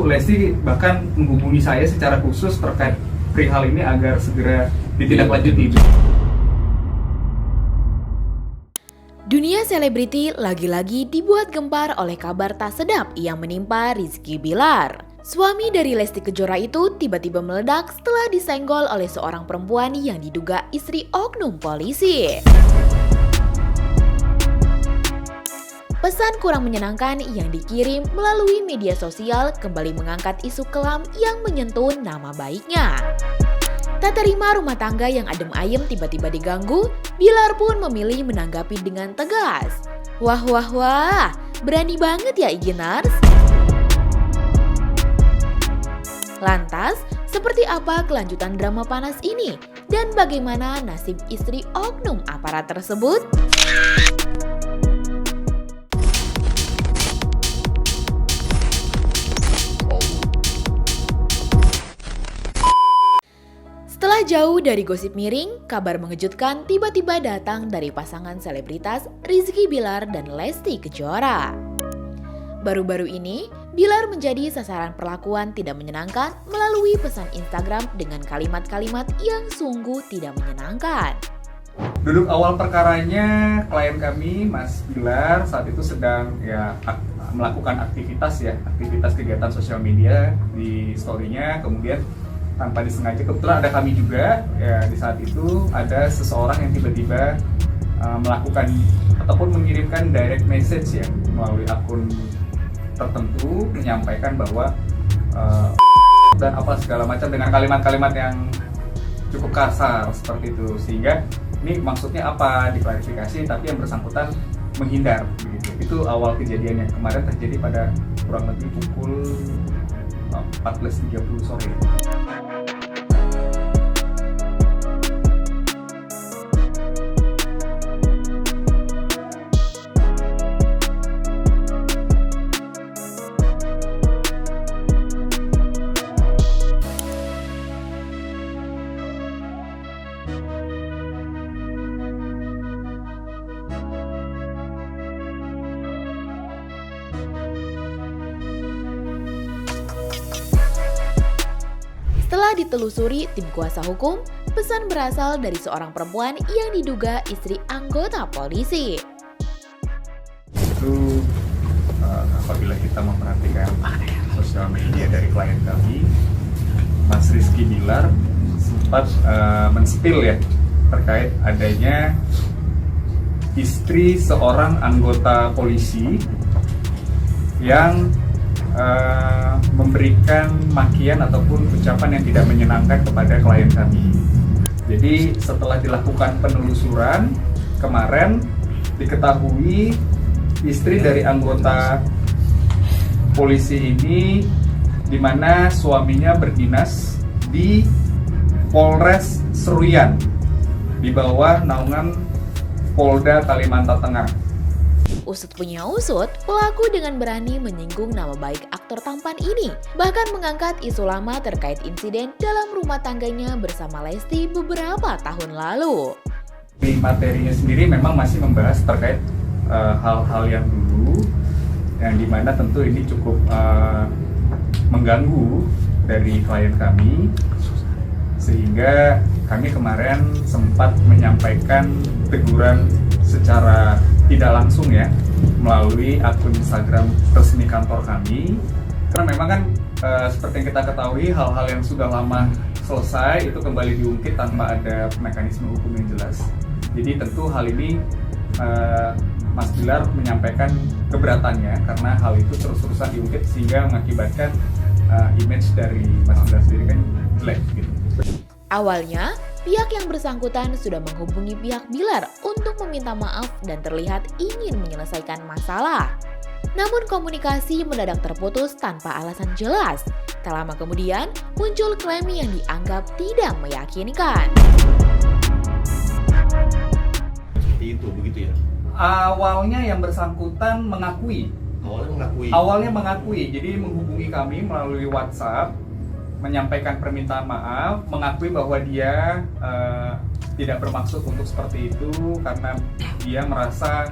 Lesti bahkan menghubungi saya secara khusus terkait perihal ini agar segera ditindaklanjuti. Dunia selebriti lagi-lagi dibuat gempar oleh kabar tak sedap yang menimpa Rizky Bilar. Suami dari Lesti Kejora itu tiba-tiba meledak setelah disenggol oleh seorang perempuan yang diduga istri oknum polisi. Pesan kurang menyenangkan yang dikirim melalui media sosial kembali mengangkat isu kelam yang menyentuh nama baiknya. Tak terima rumah tangga yang adem ayem tiba-tiba diganggu, Bilar pun memilih menanggapi dengan tegas. Wah, berani banget ya Igenars. Lantas, seperti apa kelanjutan drama panas ini? Dan bagaimana nasib istri oknum aparat tersebut? Setelah jauh dari gosip miring, kabar mengejutkan tiba-tiba datang dari pasangan selebritas Rizky Bilar dan Lesti Kejora. Baru-baru ini, Bilar menjadi sasaran perlakuan tidak menyenangkan melalui pesan Instagram dengan kalimat-kalimat yang sungguh tidak menyenangkan. Duduk awal perkaranya, klien kami, Mas Bilar, saat itu sedang melakukan aktivitas kegiatan sosial media di story-nya, kemudian tanpa disengaja kebetulan ada kami juga ya, di saat itu ada seseorang yang tiba-tiba melakukan ataupun mengirimkan direct message ya melalui akun tertentu menyampaikan bahwa dan apa segala macam dengan kalimat-kalimat yang cukup kasar seperti itu, sehingga ini maksudnya apa diklarifikasi, tapi yang bersangkutan menghindar begitu. Itu awal kejadian yang kemarin terjadi pada kurang lebih pukul 14.30 sore. Setelah ditelusuri tim kuasa hukum, pesan berasal dari seorang perempuan yang diduga istri anggota polisi. Itu apabila kita memperhatikan sosial media dari klien kami, Mas Rizky Bilar sempat men-spill ya terkait adanya istri seorang anggota polisi yang memberikan makian ataupun ucapan yang tidak menyenangkan kepada klien kami. Jadi setelah dilakukan penelusuran kemarin diketahui istri dari anggota polisi ini di mana suaminya berdinas di Polres Seruyan di bawah naungan Polda Kalimantan Tengah. Usut punya usut, pelaku dengan berani menyinggung nama baik aktor tampan ini, bahkan mengangkat isu lama terkait insiden dalam rumah tangganya bersama Lesti beberapa tahun lalu. Di materinya sendiri memang masih membahas terkait hal-hal yang dulu, yang dimana tentu ini cukup mengganggu dari klien kami, sehingga kami kemarin sempat menyampaikan teguran secara tidak langsung ya melalui akun Instagram resmi kantor kami, karena memang kan seperti yang kita ketahui hal-hal yang sudah lama selesai itu kembali diungkit tanpa ada mekanisme hukum yang jelas. Jadi tentu hal ini Mas Bilar menyampaikan keberatannya karena hal itu terus-terusan diungkit sehingga mengakibatkan image dari Mas Bilar sendiri kan jelek gitu. Awalnya, pihak yang bersangkutan sudah menghubungi pihak Bilar untuk meminta maaf dan terlihat ingin menyelesaikan masalah. Namun komunikasi mendadak terputus tanpa alasan jelas. Tak lama kemudian, muncul klaim yang dianggap tidak meyakinkan. Seperti itu, begitu ya? Awalnya yang bersangkutan mengakui. Awalnya mengakui, jadi menghubungi kami melalui WhatsApp, menyampaikan permintaan maaf, mengakui bahwa dia tidak bermaksud untuk seperti itu karena dia merasa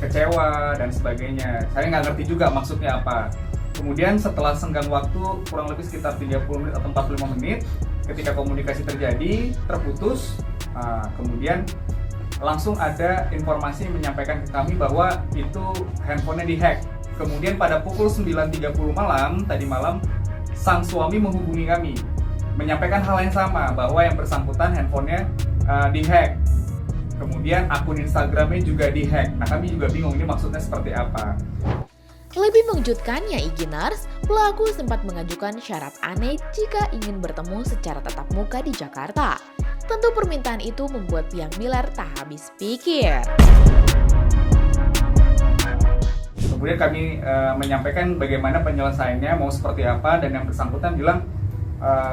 kecewa dan sebagainya. Saya nggak ngerti juga maksudnya apa. Kemudian setelah senggang waktu kurang lebih sekitar 30 menit atau 45 menit, ketika komunikasi terjadi, terputus, kemudian langsung ada informasi menyampaikan ke kami bahwa itu handphonenya dihack. Kemudian pada pukul 9.30 malam, tadi malam, sang suami menghubungi kami, menyampaikan hal yang sama, bahwa yang bersangkutan handphonenya dihack. Kemudian akun Instagramnya juga dihack. Nah, kami juga bingung ini maksudnya seperti apa. Lebih mengejutkannya, Iginars, pelaku sempat mengajukan syarat aneh jika ingin bertemu secara tatap muka di Jakarta. Tentu permintaan itu membuat pihak Bilar tak habis pikir. Kemudian kami menyampaikan bagaimana penyelesaiannya, mau seperti apa, dan yang bersangkutan bilang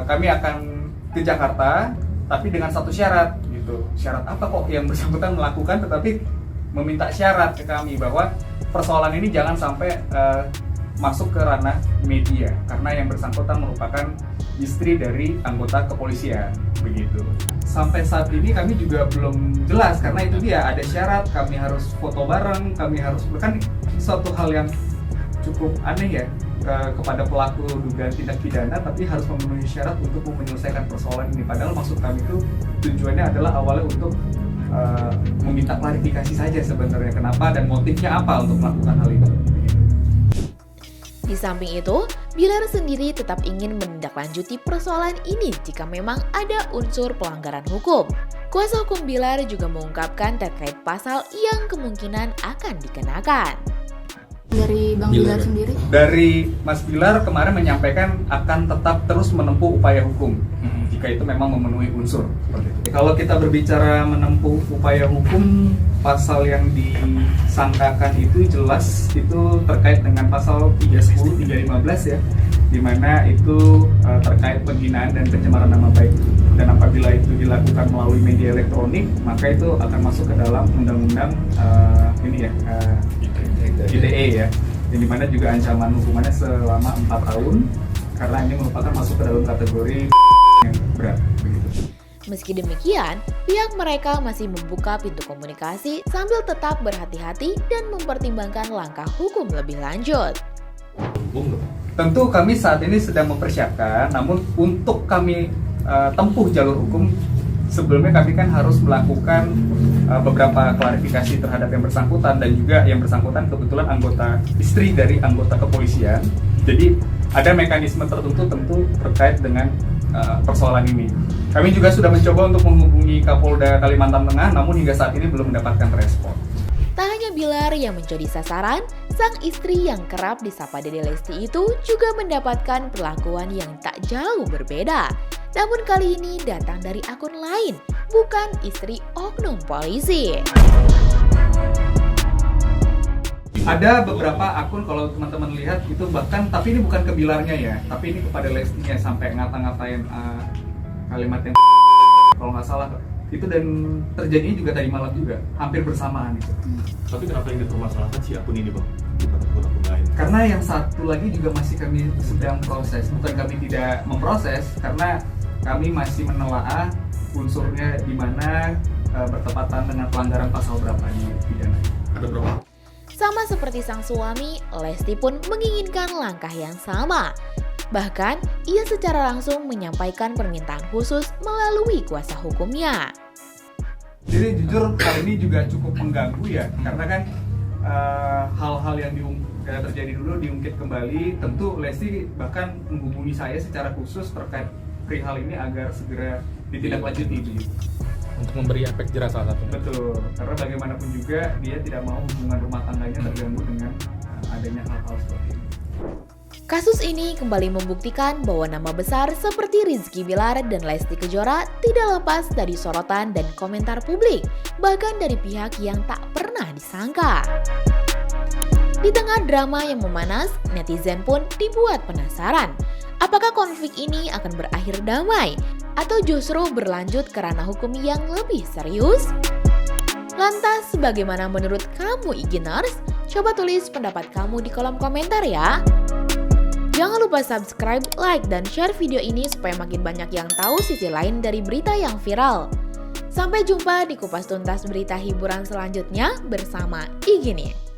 kami akan ke Jakarta, tapi dengan satu syarat gitu. Syarat apa kok yang bersangkutan melakukan, tetapi meminta syarat ke kami bahwa persoalan ini jangan sampai masuk ke ranah media, karena yang bersangkutan merupakan istri dari anggota kepolisian, begitu. Sampai saat ini kami juga belum jelas, karena itu dia ada syarat, kami harus foto bareng, kami harus, kan suatu hal yang cukup aneh ya kepada pelaku dugaan tindak pidana, tapi harus memenuhi syarat untuk menyelesaikan persoalan ini. Padahal maksud kami itu tujuannya adalah awalnya untuk meminta klarifikasi saja sebenarnya kenapa dan motifnya apa untuk melakukan hal itu. Di samping itu, Bilar sendiri tetap ingin menindaklanjuti persoalan ini jika memang ada unsur pelanggaran hukum. Kuasa hukum Bilar juga mengungkapkan terkait pasal yang kemungkinan akan dikenakan. Dari Bang Bilar sendiri? Dari Mas Bilar kemarin menyampaikan akan tetap terus menempuh upaya hukum jika itu memang memenuhi unsur. Kalau kita berbicara menempuh upaya hukum, pasal yang disangkakan itu jelas itu terkait dengan pasal 310, 315 ya, di mana itu terkait penghinaan dan pencemaran nama baik. Dan apabila itu dilakukan melalui media elektronik, maka itu akan masuk ke dalam undang-undang ITE ya, yang dimana juga ancaman hukumannya selama 4 tahun karena ini merupakan masuk ke dalam kategori yang berat. Begitu. Meski demikian, pihak mereka masih membuka pintu komunikasi sambil tetap berhati-hati dan mempertimbangkan langkah hukum lebih lanjut. Tentu kami saat ini sedang mempersiapkan, namun untuk kami tempuh jalur hukum, sebelumnya kami kan harus melakukan beberapa klarifikasi terhadap yang bersangkutan, dan juga yang bersangkutan kebetulan istri dari anggota kepolisian. Jadi ada mekanisme tertentu tentu terkait dengan persoalan ini. Kami juga sudah mencoba untuk menghubungi Kapolda Kalimantan Tengah, namun hingga saat ini belum mendapatkan respon. Tak hanya Bilar yang menjadi sasaran, sang istri yang kerap disapa Dede Lesti itu juga mendapatkan perlakuan yang tak jauh berbeda. Namun kali ini datang dari akun lain, bukan istri oknum polisi. Ada beberapa akun kalau teman-teman lihat itu bahkan, tapi ini bukan ke Bilarnya ya, tapi ini kepada Lestinya, sampai ngata-ngatain kalimat yang kalau nggak salah itu, dan terjadinya juga tadi malam juga, hampir bersamaan itu. Tapi kenapa yang dipermasalahkan si akun ini Bang? Bukan akun lain? Karena yang satu lagi juga masih kami sedang proses, bukan kami tidak memproses, karena kami masih menelaah unsurnya di mana bertepatan dengan pelanggaran pasal berapa di pidana. Ada berapa? Sama seperti sang suami, Lesti pun menginginkan langkah yang sama. Bahkan, ia secara langsung menyampaikan permintaan khusus melalui kuasa hukumnya. Jadi jujur hal ini juga cukup mengganggu ya, karena kan hal-hal yang terjadi dulu diungkit kembali. Tentu Lesti bahkan menghubungi saya secara khusus terkait perihal ini agar segera ditindaklanjuti. Untuk memberi efek jerah salah satunya. Betul, karena bagaimanapun juga dia tidak mau hubungan rumah tangganya terganggu dengan adanya hal-hal seperti ini. Kasus ini kembali membuktikan bahwa nama besar seperti Rizky Bilar dan Lesti Kejora tidak lepas dari sorotan dan komentar publik, bahkan dari pihak yang tak pernah disangka. Di tengah drama yang memanas, netizen pun dibuat penasaran. Apakah konflik ini akan berakhir damai atau justru berlanjut ke ranah hukum yang lebih serius? Lantas, bagaimana menurut kamu, Iginars? Coba tulis pendapat kamu di kolom komentar ya. Jangan lupa subscribe, like, dan share video ini supaya makin banyak yang tahu sisi lain dari berita yang viral. Sampai jumpa di Kupas Tuntas Berita Hiburan selanjutnya bersama Igini.